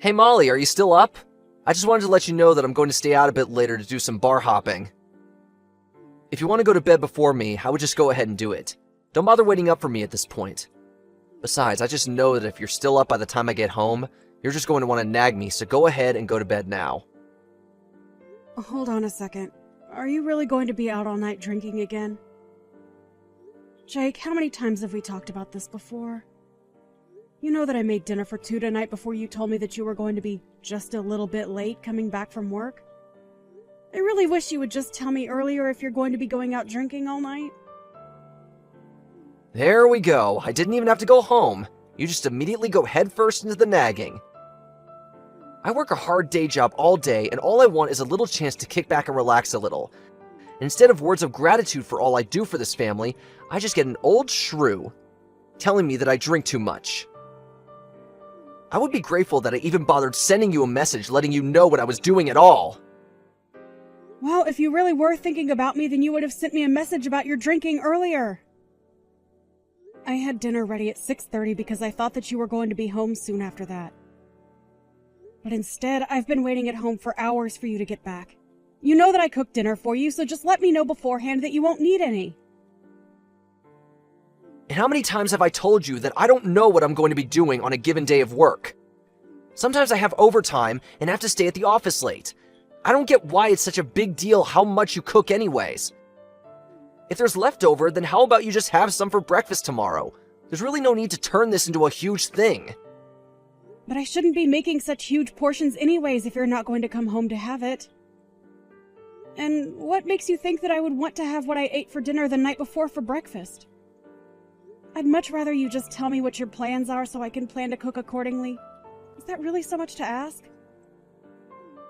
Hey Molly, are you still up? I just wanted to let you know that I'm going to stay out a bit later to do some bar hopping. If you want to go to bed before me, I would just go ahead and do it. Don't bother waiting up for me at this point. Besides, I just know that if you're still up by the time I get home, you're just going to want to nag me, so go ahead and go to bed now. Hold on a second. Are you really going to be out all night drinking again? Jake, how many times have we talked about this before? You know that I made dinner for two tonight before you told me that you were going to be just a little bit late coming back from work? I really wish you would just tell me earlier if you're going to be going out drinking all night. There we go. I didn't even have to go home. You just immediately go headfirst into the nagging. I work a hard day job all day, and all I want is a little chance to kick back and relax a little. Instead of words of gratitude for all I do for this family, I just get an old shrew telling me that I drink too much. I would be grateful that I even bothered sending you a message letting you know what I was doing at all. Well, if you really were thinking about me, then you would have sent me a message about your drinking earlier. I had dinner ready at 6:30 because I thought that you were going to be home soon after that. But instead, I've been waiting at home for hours for you to get back. You know that I cooked dinner for you, so just let me know beforehand that you won't need any. And how many times have I told you that I don't know what I'm going to be doing on a given day of work? Sometimes I have overtime and have to stay at the office late. I don't get why it's such a big deal how much you cook anyways. If there's leftover, then how about you just have some for breakfast tomorrow? There's really no need to turn this into a huge thing. But I shouldn't be making such huge portions anyways if you're not going to come home to have it. And what makes you think that I would want to have what I ate for dinner the night before for breakfast? I'd much rather you just tell me what your plans are so I can plan to cook accordingly. Is that really so much to ask?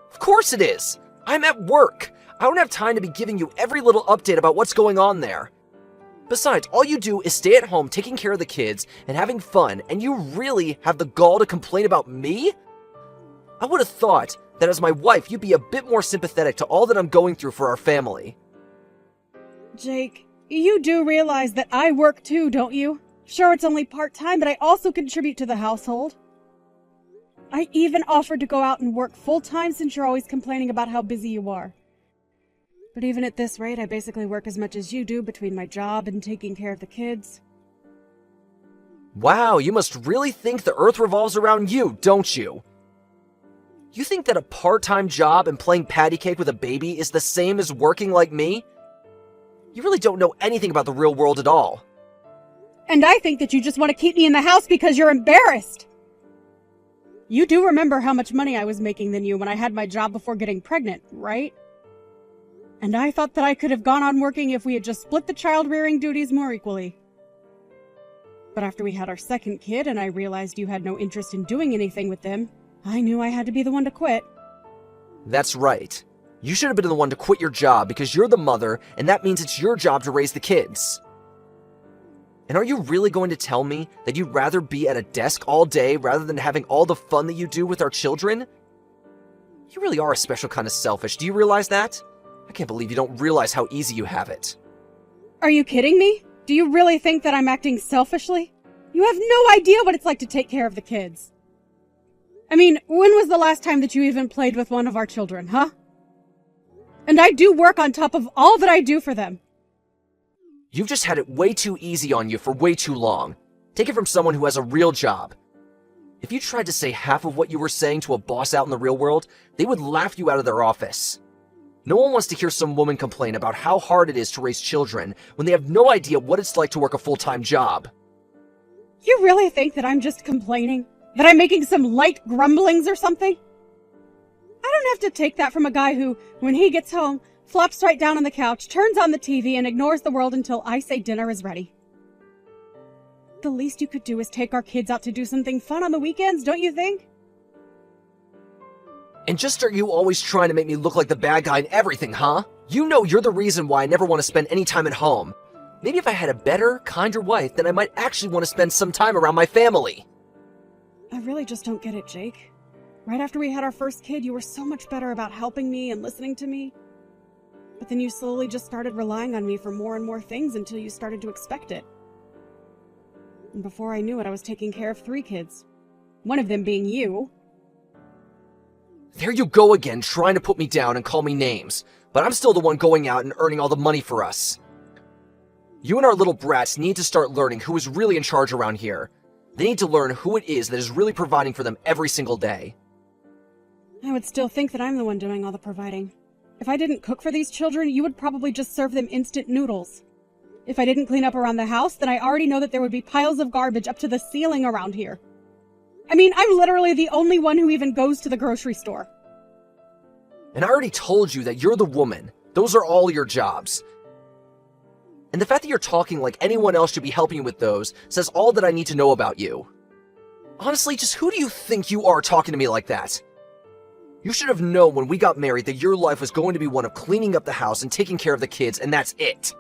Of course it is! I'm at work! I don't have time to be giving you every little update about what's going on there. Besides, all you do is stay at home taking care of the kids and having fun, and you really have the gall to complain about me? I would have thought that as my wife, you'd be a bit more sympathetic to all that I'm going through for our family. Jake, you do realize that I work too, don't you? Sure, it's only part-time, but I also contribute to the household. I even offered to go out and work full-time since you're always complaining about how busy you are. But even at this rate, I basically work as much as you do between my job and taking care of the kids. Wow, you must really think the earth revolves around you, don't you? You think that a part-time job and playing patty cake with a baby is the same as working like me? You really don't know anything about the real world at all. And I think that you just want to keep me in the house because you're embarrassed. You do remember how much money I was making than you when I had my job before getting pregnant, right? And I thought that I could have gone on working if we had just split the child-rearing duties more equally. But after we had our second kid and I realized you had no interest in doing anything with them, I knew I had to be the one to quit. That's right. You should have been the one to quit your job because you're the mother, and that means it's your job to raise the kids. And are you really going to tell me that you'd rather be at a desk all day rather than having all the fun that you do with our children? You really are a special kind of selfish. Do you realize that? I can't believe you don't realize how easy you have it. Are you kidding me? Do you really think that I'm acting selfishly? You have no idea what it's like to take care of the kids. I mean, when was the last time that you even played with one of our children, huh? And I do work on top of all that I do for them. You've just had it way too easy on you for way too long. Take it from someone who has a real job. If you tried to say half of what you were saying to a boss out in the real world, they would laugh you out of their office. No one wants to hear some woman complain about how hard it is to raise children when they have no idea what it's like to work a full-time job. You really think that I'm just complaining? That I'm making some light grumblings or something? I don't have to take that from a guy who, when he gets home, flops right down on the couch, turns on the TV, and ignores the world until I say dinner is ready. The least you could do is take our kids out to do something fun on the weekends, don't you think? And just are you always trying to make me look like the bad guy in everything, huh? You know you're the reason why I never want to spend any time at home. Maybe if I had a better, kinder wife, then I might actually want to spend some time around my family. I really just don't get it, Jake. Right after we had our first kid, you were so much better about helping me and listening to me. But then you slowly just started relying on me for more and more things until you started to expect it. And before I knew it, I was taking care of 3 kids. One of them being you. There you go again, trying to put me down and call me names, but I'm still the one going out and earning all the money for us. You and our little brats need to start learning who is really in charge around here. They need to learn who it is that is really providing for them every single day. I would still think that I'm the one doing all the providing. If I didn't cook for these children, you would probably just serve them instant noodles. If I didn't clean up around the house, then I already know that there would be piles of garbage up to the ceiling around here. I mean, I'm literally the only one who even goes to the grocery store. And I already told you that you're the woman. Those are all your jobs. And the fact that you're talking like anyone else should be helping you with those says all that I need to know about you. Honestly, just who do you think you are talking to me like that? You should have known when we got married that your life was going to be one of cleaning up the house and taking care of the kids, and that's it.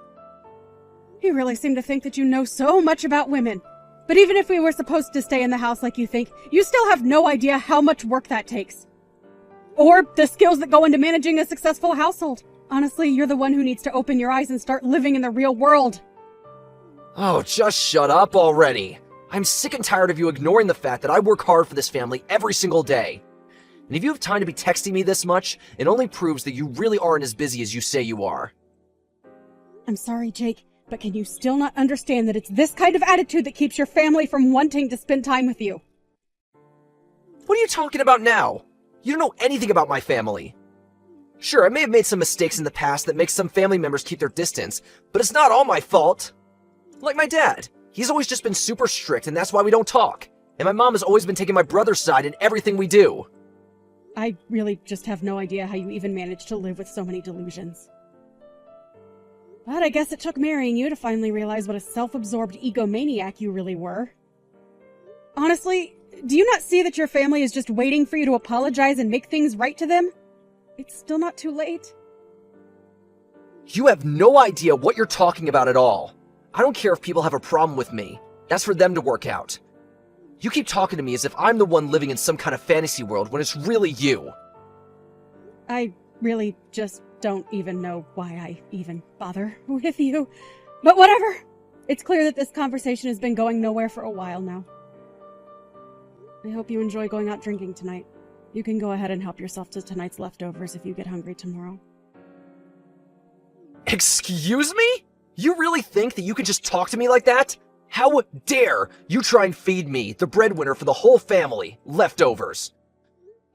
You really seem to think that you know so much about women. But even if we were supposed to stay in the house like you think, you still have no idea how much work that takes. Or the skills that go into managing a successful household. Honestly, you're the one who needs to open your eyes and start living in the real world. Oh, just shut up already. I'm sick and tired of you ignoring the fact that I work hard for this family every single day. And if you have time to be texting me this much, it only proves that you really aren't as busy as you say you are. I'm sorry, Jake, but can you still not understand that it's this kind of attitude that keeps your family from wanting to spend time with you? What are you talking about now? You don't know anything about my family. Sure, I may have made some mistakes in the past that make some family members keep their distance, but it's not all my fault. Like my dad. He's always just been super strict, and that's why we don't talk. And my mom has always been taking my brother's side in everything we do. I really just have no idea how you even managed to live with so many delusions. But I guess it took marrying you to finally realize what a self-absorbed egomaniac you really were. Honestly, do you not see that your family is just waiting for you to apologize and make things right to them? It's still not too late. You have no idea what you're talking about at all. I don't care if people have a problem with me. That's for them to work out. You keep talking to me as if I'm the one living in some kind of fantasy world when it's really you. I really just don't even know why I even bother with you. But whatever. It's clear that this conversation has been going nowhere for a while now. I hope you enjoy going out drinking tonight. You can go ahead and help yourself to tonight's leftovers if you get hungry tomorrow. Excuse me? You really think that you can just talk to me like that? How dare you try and feed me, the breadwinner for the whole family, leftovers?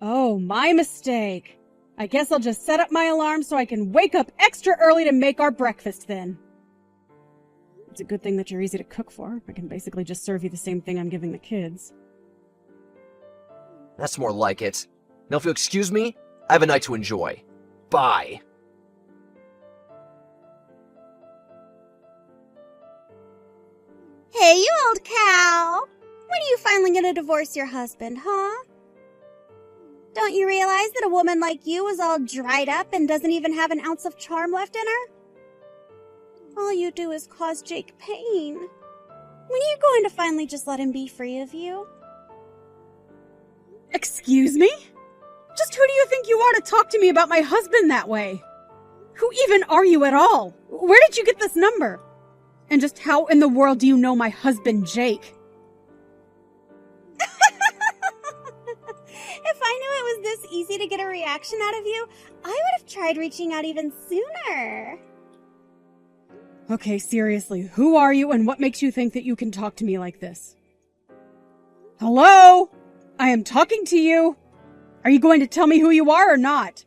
Oh, my mistake. I guess I'll just set up my alarm so I can wake up extra early to make our breakfast then. It's a good thing that you're easy to cook for. I can basically just serve you the same thing I'm giving the kids. That's more like it. Now if you'll excuse me, I have a night to enjoy. Bye. Hey, you old cow! When are you finally gonna divorce your husband, huh? Don't you realize that a woman like you is all dried up and doesn't even have an ounce of charm left in her? All you do is cause Jake pain. When are you going to finally just let him be free of you? Excuse me? Just who do you think you are to talk to me about my husband that way? Who even are you at all? Where did you get this number? And just how in the world do you know my husband, Jake? If I knew it was this easy to get a reaction out of you, I would have tried reaching out even sooner. Okay, seriously, who are you and what makes you think that you can talk to me like this? Hello? I am talking to you. Are you going to tell me who you are or not?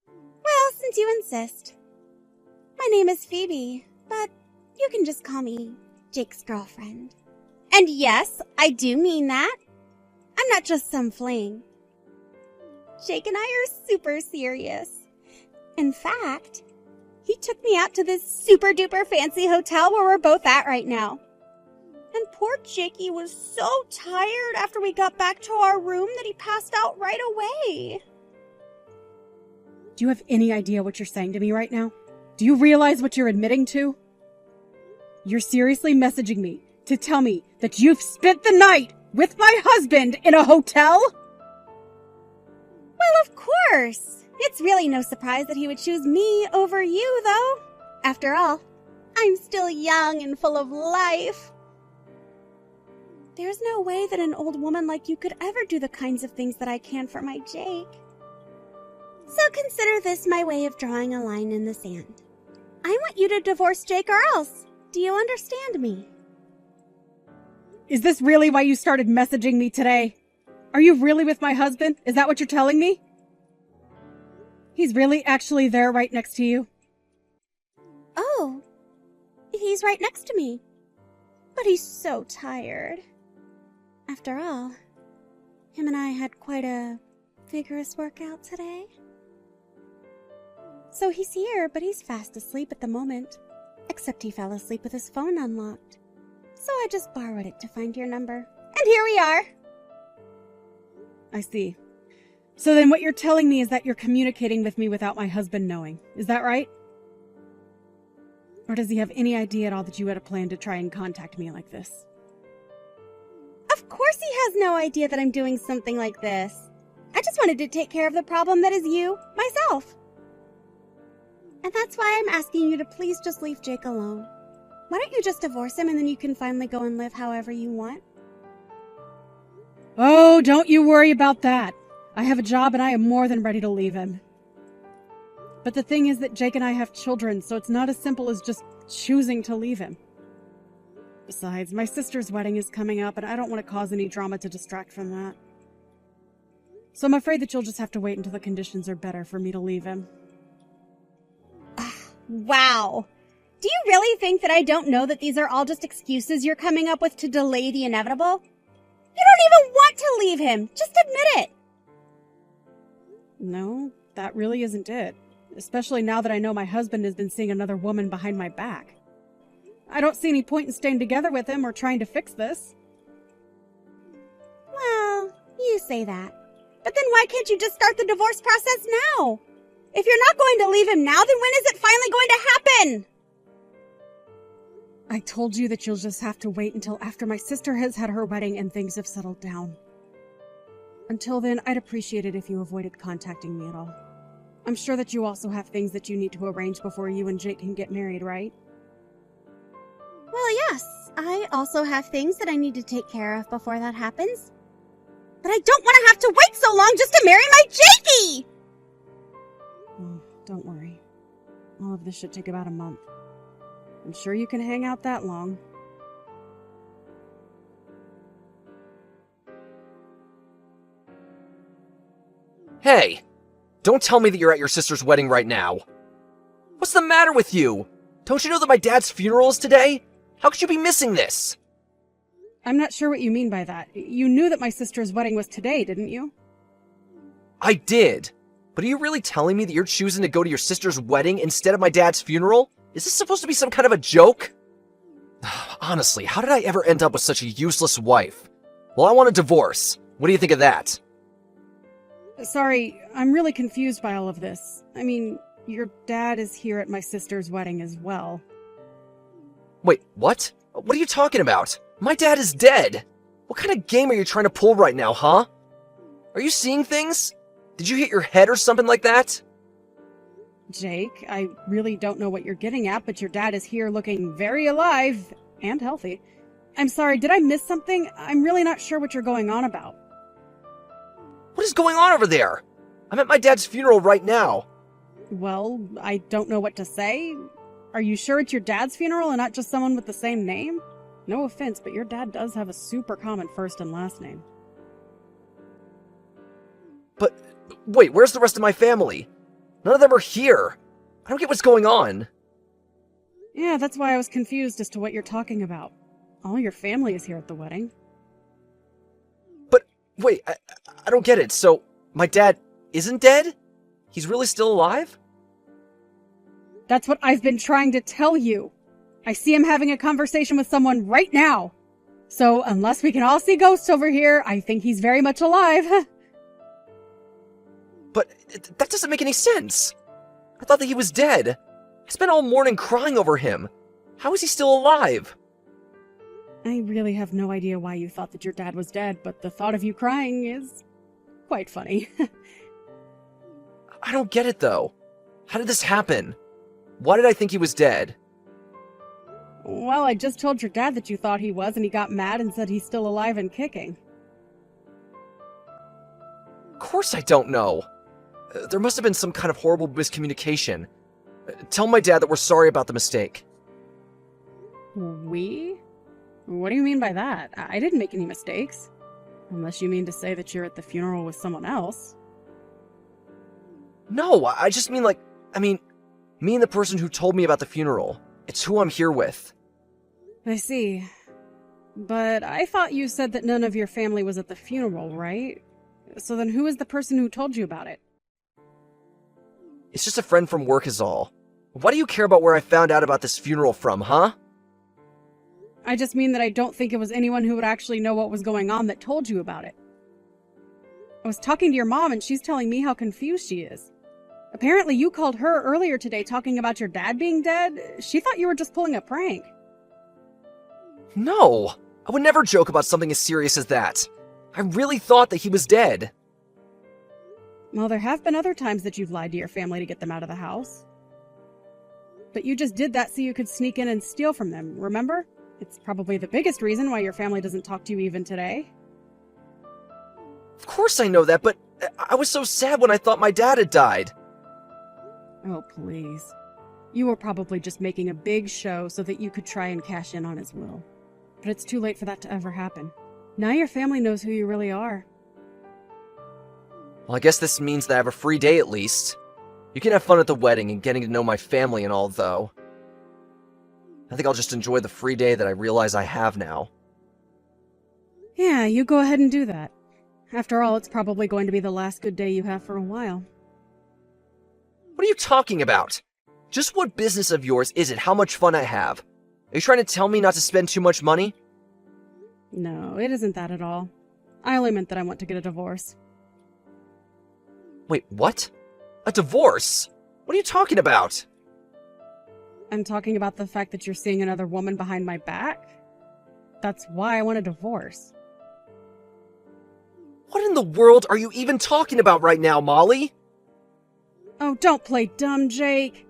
Well, since you insist. My name is Phoebe, but you can just call me Jake's girlfriend. And yes, I do mean that. I'm not just some fling. Jake and I are super serious. In fact, he took me out to this super duper fancy hotel where we're both at right now. And poor Jakey was so tired after we got back to our room that he passed out right away. Do you have any idea what you're saying to me right now? Do you realize what you're admitting to? You're seriously messaging me to tell me that you've spent the night with my husband in a hotel? Well, of course. It's really no surprise that he would choose me over you, though. After all, I'm still young and full of life. There's no way that an old woman like you could ever do the kinds of things that I can for my Jake. So consider this my way of drawing a line in the sand. I want you to divorce Jake or else. Do you understand me? Is this really why you started messaging me today? Are you really with my husband? Is that what you're telling me? He's really actually there right next to you? Oh, he's right next to me. But he's so tired. After all, him and I had quite a vigorous workout today. So he's here, but he's fast asleep at the moment. Except he fell asleep with his phone unlocked. So I just borrowed it to find your number. And here we are! I see. So then what you're telling me is that you're communicating with me without my husband knowing. Is that right? Or does he have any idea at all that you had a plan to try and contact me like this? Of course he has no idea that I'm doing something like this. I just wanted to take care of the problem that is you, myself. And that's why I'm asking you to please just leave Jake alone. Why don't you just divorce him and then you can finally go and live however you want? Oh, don't you worry about that. I have a job and I am more than ready to leave him. But the thing is that Jake and I have children, so it's not as simple as just choosing to leave him. Besides, my sister's wedding is coming up and I don't want to cause any drama to distract from that. So I'm afraid that you'll just have to wait until the conditions are better for me to leave him. Wow. Do you really think that I don't know that these are all just excuses you're coming up with to delay the inevitable? You don't even want to leave him. Just admit it. No, that really isn't it. Especially now that I know my husband has been seeing another woman behind my back. I don't see any point in staying together with him or trying to fix this. Well, you say that. But then why can't you just start the divorce process now? If you're not going to leave him now, then when is it finally going to happen? I told you that you'll just have to wait until after my sister has had her wedding and things have settled down. Until then, I'd appreciate it if you avoided contacting me at all. I'm sure that you also have things that you need to arrange before you and Jake can get married, right? Well, yes. I also have things that I need to take care of before that happens. But I don't want to have to wait so long just to marry my Jakey! Oh, don't worry. All of this should take about a month. I'm sure you can hang out that long. Hey! Don't tell me that you're at your sister's wedding right now. What's the matter with you? Don't you know that my dad's funeral is today? How could you be missing this? I'm not sure what you mean by that. You knew that my sister's wedding was today, didn't you? I did. But are you really telling me that you're choosing to go to your sister's wedding instead of my dad's funeral? Is this supposed to be some kind of a joke? Honestly, how did I ever end up with such a useless wife? Well, I want a divorce. What do you think of that? Sorry, I'm really confused by all of this. I mean, your dad is here at my sister's wedding as well. Wait, what? What are you talking about? My dad is dead! What kind of game are you trying to pull right now, huh? Are you seeing things? Did you hit your head or something like that? Jake, I really don't know what you're getting at, but your dad is here looking very alive and healthy. I'm sorry, did I miss something? I'm really not sure what you're going on about. What is going on over there? I'm at my dad's funeral right now. Well, I don't know what to say. Are you sure it's your dad's funeral and not just someone with the same name? No offense, but your dad does have a super common first and last name. But, wait, where's the rest of my family? None of them are here. I don't get what's going on. Yeah, that's why I was confused as to what you're talking about. All your family is here at the wedding. But, wait, I don't get it. So, my dad isn't dead? He's really still alive? That's what I've been trying to tell you. I see him having a conversation with someone right now. So, unless we can all see ghosts over here, I think he's very much alive. But that doesn't make any sense. I thought that he was dead. I spent all morning crying over him. How is he still alive? I really have no idea why you thought that your dad was dead, but the thought of you crying is quite funny. I don't get it, though. How did this happen? Why did I think he was dead? Well, I just told your dad that you thought he was, and he got mad and said he's still alive and kicking. Of course I don't know. There must have been some kind of horrible miscommunication. Tell my dad that we're sorry about the mistake. We? What do you mean by that? I didn't make any mistakes. Unless you mean to say that you're at the funeral with someone else. No, I just mean me and the person who told me about the funeral. It's who I'm here with. I see. But I thought you said that none of your family was at the funeral, right? So then who is the person who told you about it? It's just a friend from work is all. Why do you care about where I found out about this funeral from, huh? I just mean that I don't think it was anyone who would actually know what was going on that told you about it. I was talking to your mom and she's telling me how confused she is. Apparently you called her earlier today talking about your dad being dead. She thought you were just pulling a prank. No! I would never joke about something as serious as that. I really thought that he was dead. Well, there have been other times that you've lied to your family to get them out of the house. But you just did that so you could sneak in and steal from them, remember? It's probably the biggest reason why your family doesn't talk to you even today. Of course I know that, but I was so sad when I thought my dad had died. Oh, please. You were probably just making a big show so that you could try and cash in on his will. But it's too late for that to ever happen. Now your family knows who you really are. Well, I guess this means that I have a free day at least. You can have fun at the wedding and getting to know my family and all, though. I think I'll just enjoy the free day that I realize I have now. Yeah, you go ahead and do that. After all, it's probably going to be the last good day you have for a while. What are you talking about? Just what business of yours is it how much fun I have? Are you trying to tell me not to spend too much money? No, it isn't that at all. I only meant that I want to get a divorce. Wait, what? A divorce? What are you talking about? I'm talking about the fact that you're seeing another woman behind my back. That's why I want a divorce. What in the world are you even talking about right now, Molly? Oh, don't play dumb, Jake.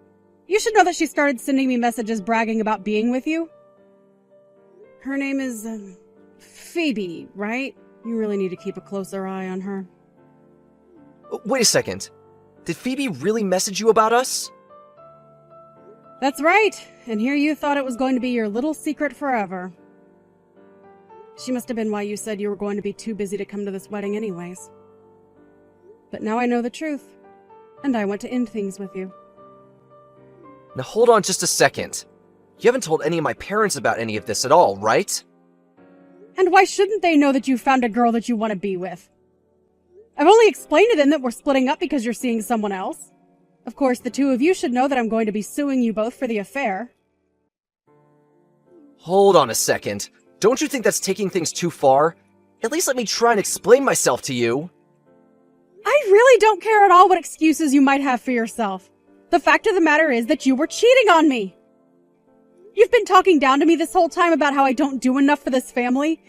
You should know that she started sending me messages bragging about being with you. Her name is, Phoebe, right? You really need to keep a closer eye on her. Wait a second. Did Phoebe really message you about us? That's right. And here you thought it was going to be your little secret forever. She must have been why you said you were going to be too busy to come to this wedding anyways. But now I know the truth. And I want to end things with you. Now hold on just a second. You haven't told any of my parents about any of this at all, right? And why shouldn't they know that you found a girl that you want to be with? I've only explained to them that we're splitting up because you're seeing someone else. Of course, the two of you should know that I'm going to be suing you both for the affair. Hold on a second. Don't you think that's taking things too far? At least let me try and explain myself to you. I really don't care at all what excuses you might have for yourself. The fact of the matter is that you were cheating on me. You've been talking down to me this whole time about how I don't do enough for this family.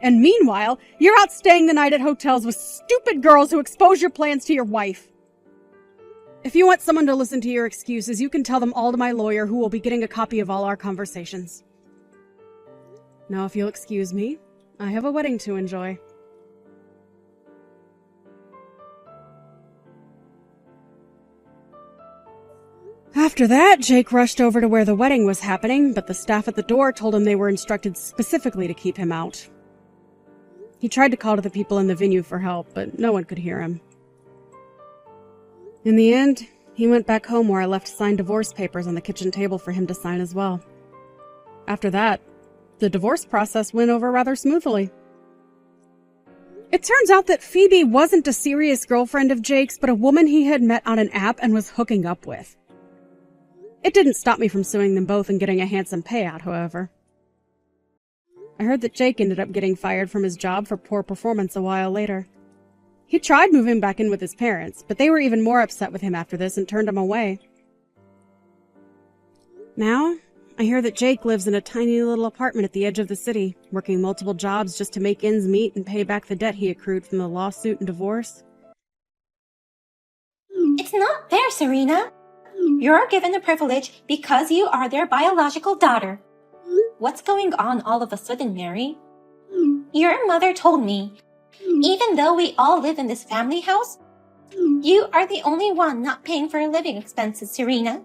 And meanwhile, you're out staying the night at hotels with stupid girls who expose your plans to your wife. If you want someone to listen to your excuses, you can tell them all to my lawyer, who will be getting a copy of all our conversations. Now, if you'll excuse me, I have a wedding to enjoy. After that, Jake rushed over to where the wedding was happening, but the staff at the door told him they were instructed specifically to keep him out. He tried to call to the people in the venue for help, but no one could hear him. In the end, he went back home where I left signed divorce papers on the kitchen table for him to sign as well. After that, the divorce process went over rather smoothly. It turns out that Phoebe wasn't a serious girlfriend of Jake's, but a woman he had met on an app and was hooking up with. It didn't stop me from suing them both and getting a handsome payout, however. I heard that Jake ended up getting fired from his job for poor performance a while later. He tried moving back in with his parents, but they were even more upset with him after this and turned him away. Now, I hear that Jake lives in a tiny little apartment at the edge of the city, working multiple jobs just to make ends meet and pay back the debt he accrued from the lawsuit and divorce. It's not fair, Serena. You're given the privilege because you are their biological daughter. What's going on all of a sudden, Mary? Your mother told me, even though we all live in this family house, you are the only one not paying for living expenses, Serena.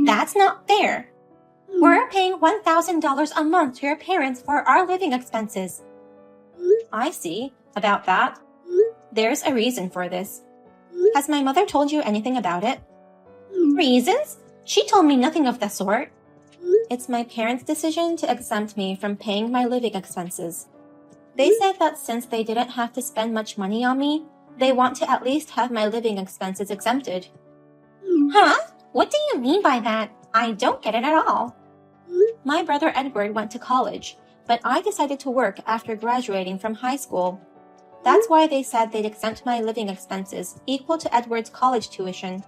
That's not fair. We're paying $1,000 a month to your parents for our living expenses. I see. About that. There's a reason for this. Has my mother told you anything about it? Reasons? She told me nothing of the sort. It's my parents' decision to exempt me from paying my living expenses. They said that since they didn't have to spend much money on me, they want to at least have my living expenses exempted. Huh? What do you mean by that? I don't get it at all. My brother Edward went to college, but I decided to work after graduating from high school. That's why they said they'd exempt my living expenses equal to Edward's college tuition.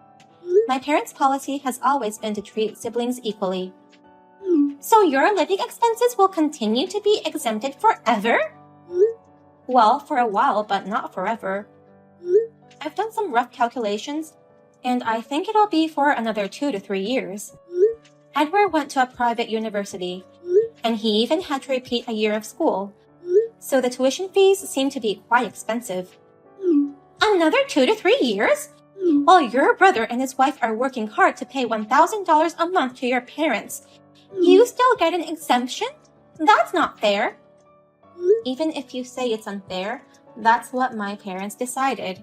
My parents' policy has always been to treat siblings equally. So your living expenses will continue to be exempted forever? Well, for a while, but not forever. I've done some rough calculations, and I think it'll be for another 2 to 3 years. Edward went to a private university, and he even had to repeat a year of school. So the tuition fees seem to be quite expensive. Another 2 to 3 years? While your brother and his wife are working hard to pay $1,000 a month to your parents, you still get an exemption? That's not fair. Even if you say it's unfair, that's what my parents decided.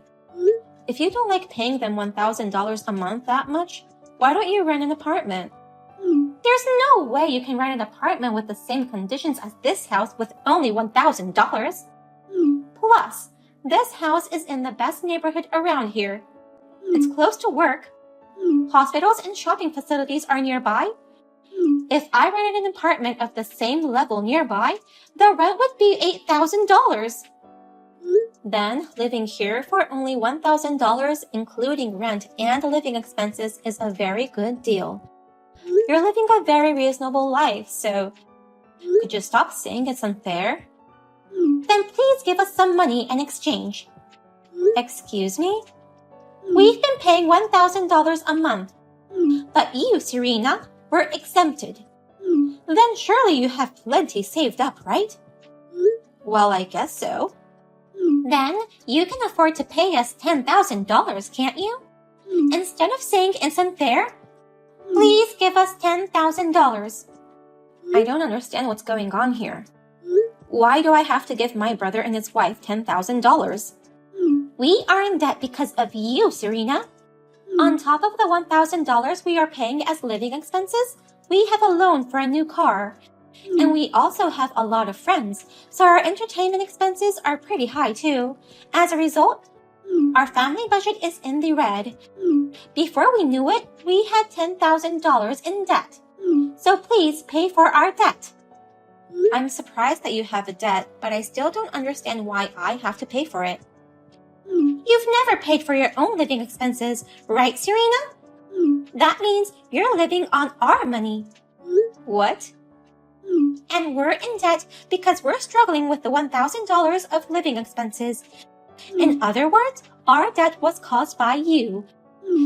If you don't like paying them $1,000 a month that much, why don't you rent an apartment? There's no way you can rent an apartment with the same conditions as this house with only $1,000. Plus, this house is in the best neighborhood around here. It's close to work. Hospitals and shopping facilities are nearby. If I rented an apartment of the same level nearby, the rent would be $8,000. Then, living here for only $1,000, including rent and living expenses, is a very good deal. You're living a very reasonable life, so could you stop saying it's unfair? Then please give us some money in exchange. Excuse me? We've been paying $1,000 a month, but you, Serena, were exempted. Then surely you have plenty saved up, right? Well, I guess so. Then you can afford to pay us $10,000, can't you? Instead of saying it's unfair, please give us $10,000. I don't understand what's going on here. Why do I have to give my brother and his wife $10,000? We are in debt because of you, Serena. On top of the $1,000 we are paying as living expenses, we have a loan for a new car. And we also have a lot of friends, so our entertainment expenses are pretty high too. As a result, our family budget is in the red. Before we knew it, we had $10,000 in debt. So please pay for our debt. I'm surprised that you have a debt, but I still don't understand why I have to pay for it. You've never paid for your own living expenses, right, Serena? That means you're living on our money. What? And we're in debt because we're struggling with the $1,000 of living expenses. In other words, our debt was caused by you.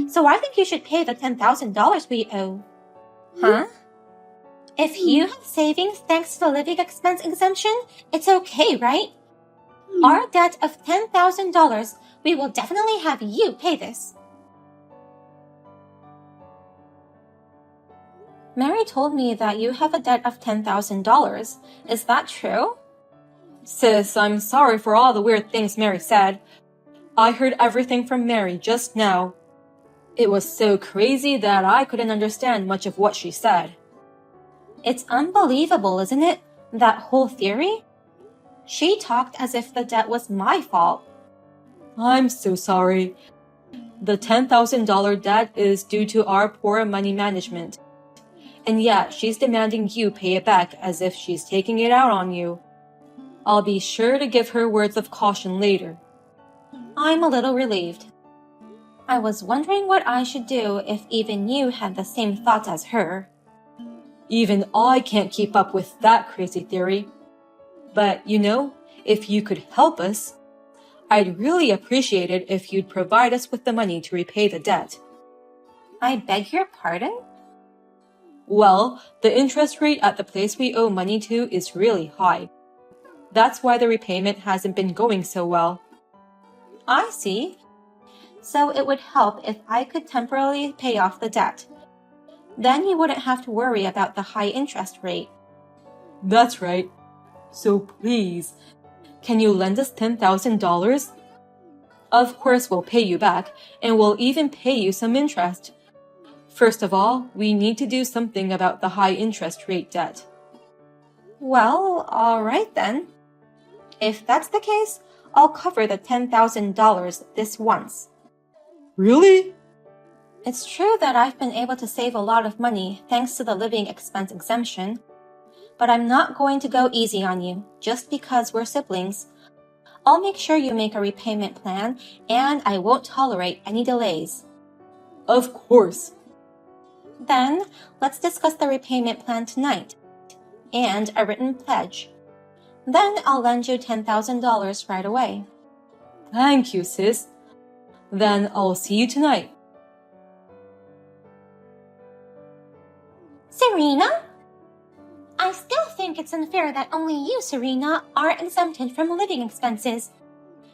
So I think you should pay the $10,000 we owe. Huh? If you have savings thanks to the living expense exemption, it's okay, right? Our debt of $10,000, we will definitely have you pay this. Mary told me that you have a debt of $10,000. Is that true? Sis, I'm sorry for all the weird things Mary said. I heard everything from Mary just now. It was so crazy that I couldn't understand much of what she said. It's unbelievable, isn't it? That whole theory? She talked as if the debt was my fault. I'm so sorry. The $10,000 debt is due to our poor money management. And yet, she's demanding you pay it back as if she's taking it out on you. I'll be sure to give her words of caution later. I'm a little relieved. I was wondering what I should do if even you had the same thoughts as her. Even I can't keep up with that crazy theory. But, if you could help us, I'd really appreciate it if you'd provide us with the money to repay the debt. I beg your pardon? Well, the interest rate at the place we owe money to is really high. That's why the repayment hasn't been going so well. I see. So it would help if I could temporarily pay off the debt. Then you wouldn't have to worry about the high interest rate. That's right. So please, can you lend us $10,000? Of course we'll pay you back, and we'll even pay you some interest. First of all, we need to do something about the high interest rate debt. Well, all right then. If that's the case, I'll cover the $10,000 this once. Really? It's true that I've been able to save a lot of money thanks to the living expense exemption. But I'm not going to go easy on you just because we're siblings. I'll make sure you make a repayment plan, and I won't tolerate any delays. Of course. Then, let's discuss the repayment plan tonight, and a written pledge. Then I'll lend you $10,000 right away. Thank you, sis. Then I'll see you tonight. Serena? I still think it's unfair that only you, Serena, are exempted from living expenses.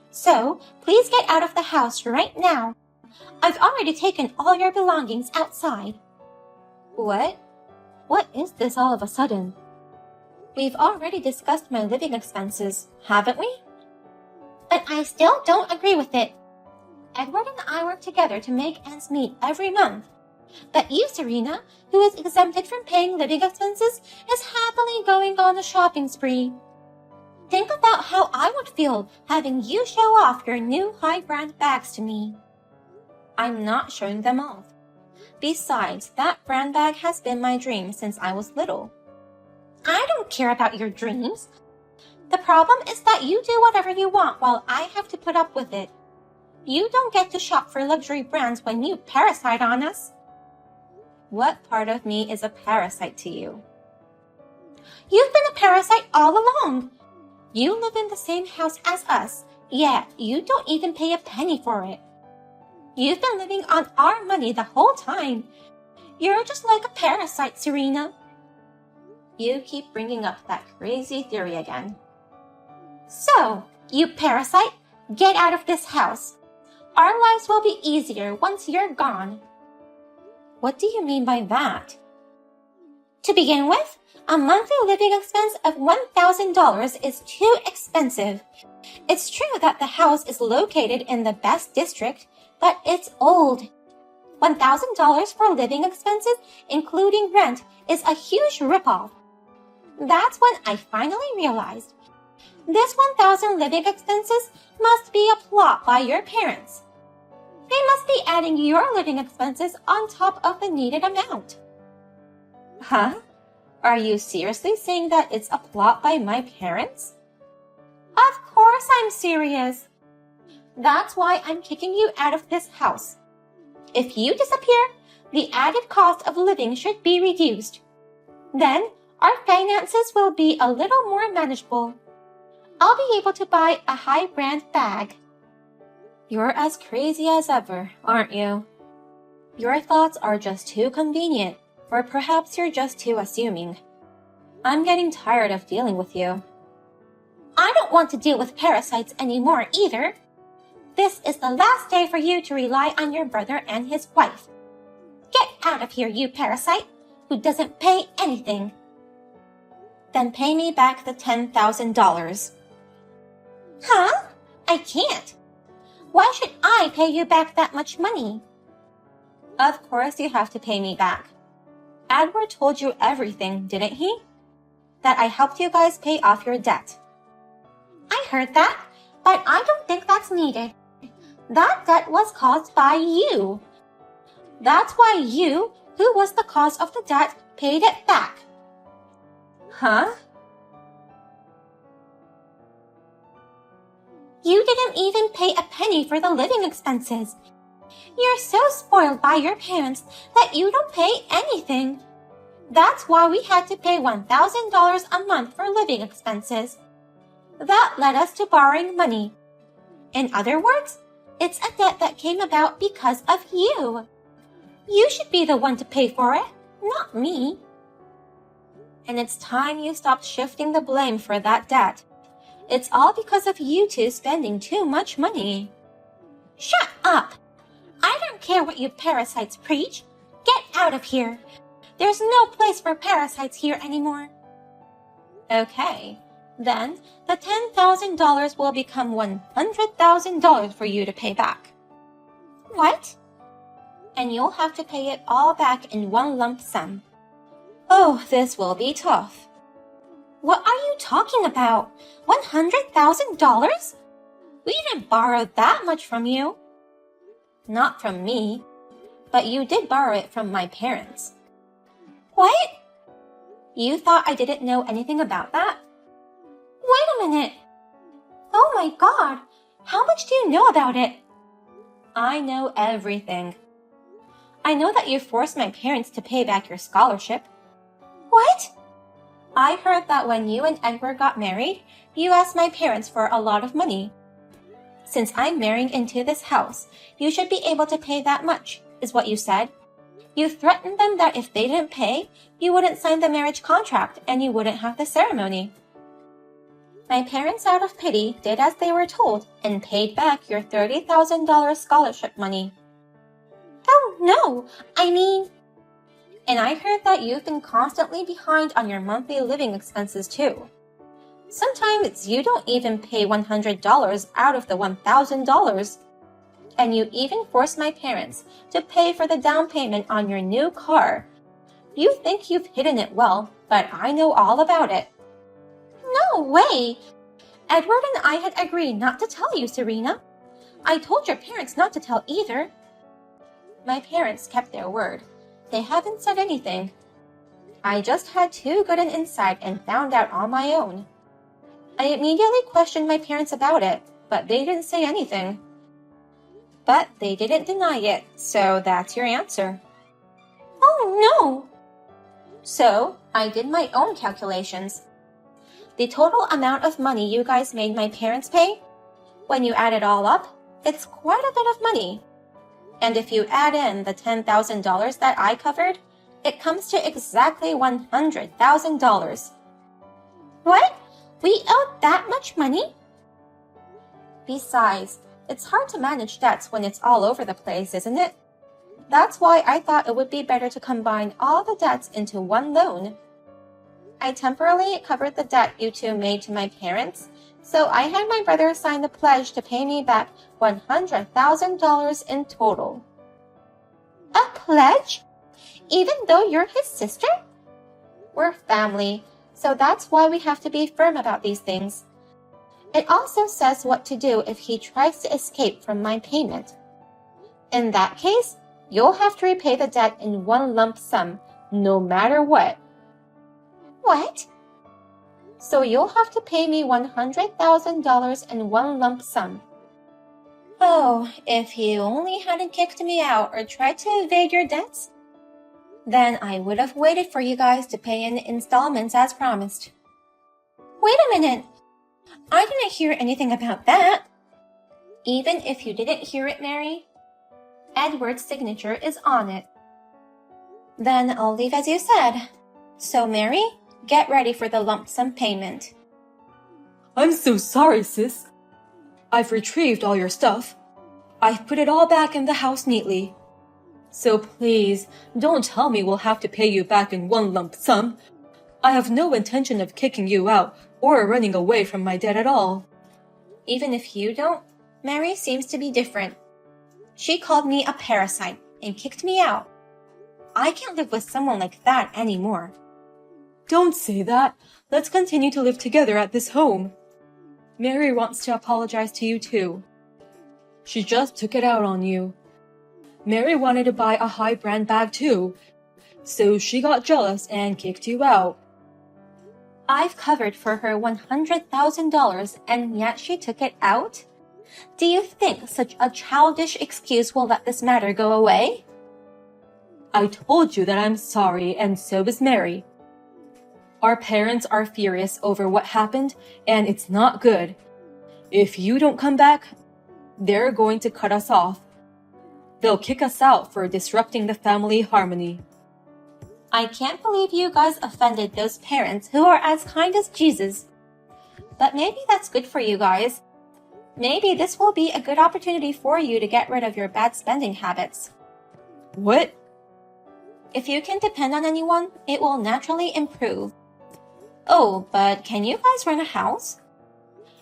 So, please get out of the house right now. I've already taken all your belongings outside. What? What is this all of a sudden? We've already discussed my living expenses, haven't we? But I still don't agree with it. Edward and I work together to make ends meet every month. But you, Serena, who is exempted from paying living expenses, is happily going on a shopping spree. Think about how I would feel having you show off your new high-brand bags to me. I'm not showing them off. Besides, that brand bag has been my dream since I was little. I don't care about your dreams. The problem is that you do whatever you want while I have to put up with it. You don't get to shop for luxury brands when you parasite on us. What part of me is a parasite to you? You've been a parasite all along. You live in the same house as us, yet you don't even pay a penny for it. You've been living on our money the whole time. You're just like a parasite, Serena. You keep bringing up that crazy theory again. So, you parasite, get out of this house. Our lives will be easier once you're gone. What do you mean by that? To begin with, a monthly living expense of $1,000 is too expensive. It's true that the house is located in the best district, but it's old. $1,000 for living expenses, including rent, is a huge ripoff. That's when I finally realized this 1,000 living expenses must be a plot by your parents. They must be adding your living expenses on top of the needed amount. Huh? Are you seriously saying that it's a plot by my parents? Of course I'm serious. That's why I'm kicking you out of this house. If you disappear, the added cost of living should be reduced. Then, our finances will be a little more manageable. I'll be able to buy a high-brand bag. You're as crazy as ever, aren't you? Your thoughts are just too convenient, or perhaps you're just too assuming. I'm getting tired of dealing with you. I don't want to deal with parasites anymore either. This is the last day for you to rely on your brother and his wife. Get out of here, you parasite, who doesn't pay anything. Then pay me back the $10,000. Huh? I can't. Why should I pay you back that much money? Of course you have to pay me back. Edward told you everything, didn't he? That I helped you guys pay off your debt. I heard that, but I don't think that's needed. That debt was caused by you. That's why you, who was the cause of the debt, paid it back. Huh? You didn't even pay a penny for the living expenses. You're so spoiled by your parents that you don't pay anything. That's why we had to pay $1,000 a month for living expenses. That led us to borrowing money. In other words, it's a debt that came about because of you. You should be the one to pay for it, not me. And it's time you stopped shifting the blame for that debt. It's all because of you two spending too much money. Shut up! I don't care what you parasites preach. Get out of here. There's no place for parasites here anymore. Okay, then the $10,000 will become $100,000 for you to pay back. What? And you'll have to pay it all back in one lump sum. Oh, this will be tough. What are you talking about? $100,000? We didn't borrow that much from you. Not from me, but you did borrow it from my parents. What? You thought I didn't know anything about that? Wait a minute. Oh my God, how much do you know about it? I know everything. I know that you forced my parents to pay back your scholarship. What? I heard that when you and Edward got married, you asked my parents for a lot of money. Since I'm marrying into this house, you should be able to pay that much, is what you said. You threatened them that if they didn't pay, you wouldn't sign the marriage contract and you wouldn't have the ceremony. My parents, out of pity, did as they were told and paid back your $30,000 scholarship money. Oh no, I mean... And I heard that you've been constantly behind on your monthly living expenses too. Sometimes you don't even pay $100 out of the $1,000. And you even forced my parents to pay for the down payment on your new car. You think you've hidden it well, but I know all about it. No way! Edward and I had agreed not to tell you, Serena. I told your parents not to tell either. My parents kept their word. They haven't said anything. I just had too good an insight and found out on my own. I immediately questioned my parents about it, but they didn't say anything. But they didn't deny it, so that's your answer. Oh no! So, I did my own calculations. The total amount of money you guys made my parents pay, when you add it all up, it's quite a bit of money. And if you add in the $10,000 that I covered, it comes to exactly $100,000. What? We owed that much money? Besides, it's hard to manage debts when it's all over the place, isn't it? That's why I thought it would be better to combine all the debts into one loan. I temporarily covered the debt you two made to my parents, so I had my brother sign the pledge to pay me back $100,000 in total. A pledge? Even though you're his sister? We're family, so that's why we have to be firm about these things. It also says what to do if he tries to escape from my payment. In that case, you'll have to repay the debt in one lump sum, no matter what. What? So you'll have to pay me $100,000 in one lump sum. Oh, if you only hadn't kicked me out or tried to evade your debts, then I would have waited for you guys to pay in installments as promised. Wait a minute! I didn't hear anything about that. Even if you didn't hear it, Mary, Edward's signature is on it. Then I'll leave as you said. So, Mary, get ready for the lump sum payment. I'm so sorry, sis. I've retrieved all your stuff. I've put it all back in the house neatly. So please, don't tell me we'll have to pay you back in one lump sum. I have no intention of kicking you out or running away from my debt at all. Even if you don't, Mary seems to be different. She called me a parasite and kicked me out. I can't live with someone like that anymore. Don't say that. Let's continue to live together at this home. Mary wants to apologize to you too. She just took it out on you. Mary wanted to buy a high brand bag too, so she got jealous and kicked you out. I've covered for her $100,000 and yet she took it out? Do you think such a childish excuse will let this matter go away? I told you that I'm sorry, and so is Mary. Our parents are furious over what happened, and it's not good. If you don't come back, they're going to cut us off. They'll kick us out for disrupting the family harmony. I can't believe you guys offended those parents who are as kind as Jesus. But maybe that's good for you guys. Maybe this will be a good opportunity for you to get rid of your bad spending habits. What? If you can depend on anyone, it will naturally improve. Oh, but can you guys rent a house?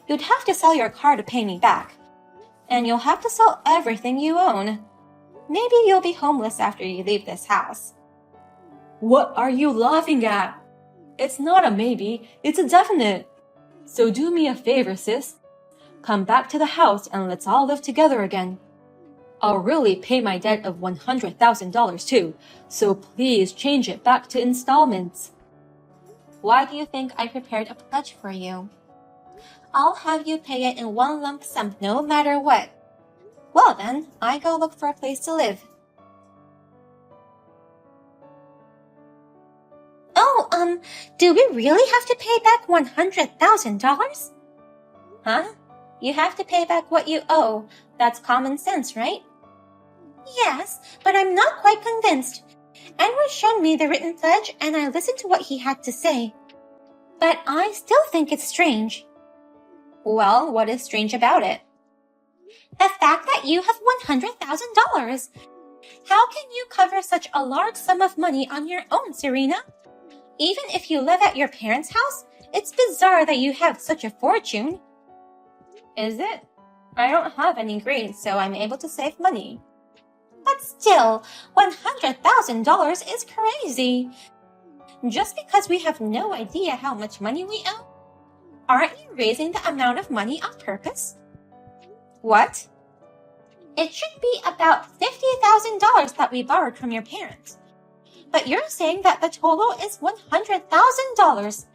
You'd have to sell your car to pay me back. And you'll have to sell everything you own. Maybe you'll be homeless after you leave this house. What are you laughing at? It's not a maybe, it's a definite. So do me a favor, sis. Come back to the house and let's all live together again. I'll really pay my debt of $100,000 too, so please change it back to installments. Why do you think I prepared a pledge for you? I'll have you pay it in one lump sum no matter what. Well then, I go look for a place to live. Oh, do we really have to pay back $100,000? Huh? You have to pay back what you owe. That's common sense, right? Yes, but I'm not quite convinced. Edward showed me the written pledge and I listened to what he had to say. But I still think it's strange. Well, what is strange about it? The fact that you have $100,000. How can you cover such a large sum of money on your own, Serena? Even if you live at your parents' house, it's bizarre that you have such a fortune. Is it? I don't have any grades, so I'm able to save money. But still, $100,000 is crazy. Just because we have no idea how much money we owe? Aren't you raising the amount of money on purpose? What? It should be about $50,000 that we borrowed from your parents. But you're saying that the total is $100,000.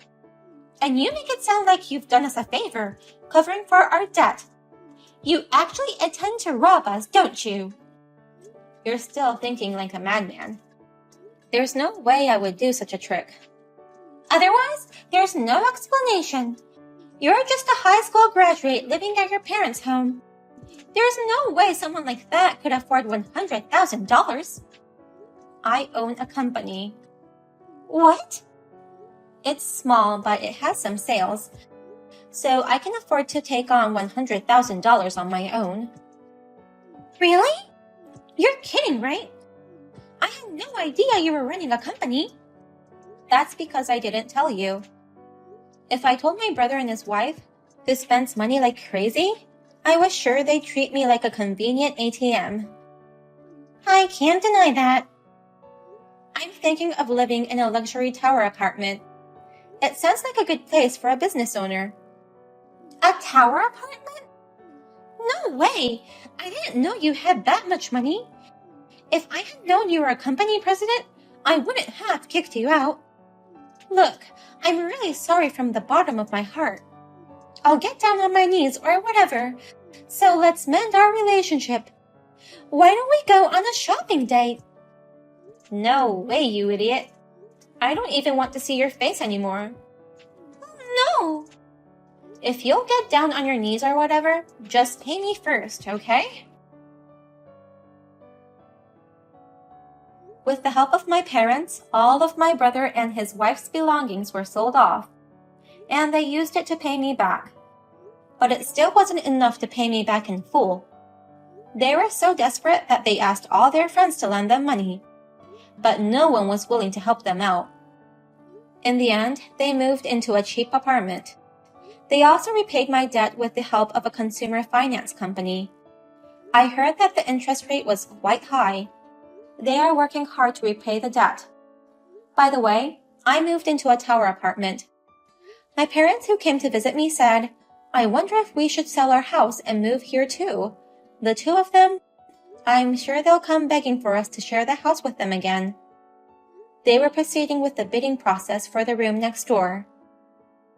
And you make it sound like you've done us a favor, covering for our debt. You actually intend to rob us, don't you? You're still thinking like a madman. There's no way I would do such a trick. Otherwise, there's no explanation. You're just a high school graduate living at your parents' home. There's no way someone like that could afford $100,000. I own a company. What? It's small, but it has some sales. So I can afford to take on $100,000 on my own. Really? You're kidding, right? I had no idea you were running a company. That's because I didn't tell you. If I told my brother and his wife, who spends money like crazy, I was sure they'd treat me like a convenient ATM. I can't deny that. I'm thinking of living in a luxury tower apartment. It sounds like a good place for a business owner. A tower apartment? No way! I didn't know you had that much money. If I had known you were a company president, I wouldn't have kicked you out. Look, I'm really sorry from the bottom of my heart. I'll get down on my knees or whatever. So let's mend our relationship. Why don't we go on a shopping date? No way, you idiot. I don't even want to see your face anymore. No. If you'll get down on your knees or whatever, just pay me first, okay? With the help of my parents, all of my brother and his wife's belongings were sold off, and they used it to pay me back. But it still wasn't enough to pay me back in full. They were so desperate that they asked all their friends to lend them money, but no one was willing to help them out. In the end, they moved into a cheap apartment. They also repaid my debt with the help of a consumer finance company. I heard that the interest rate was quite high. They are working hard to repay the debt. By the way, I moved into a tower apartment. My parents who came to visit me said, I wonder if we should sell our house and move here too. The two of them, I'm sure they'll come begging for us to share the house with them again. They were proceeding with the bidding process for the room next door.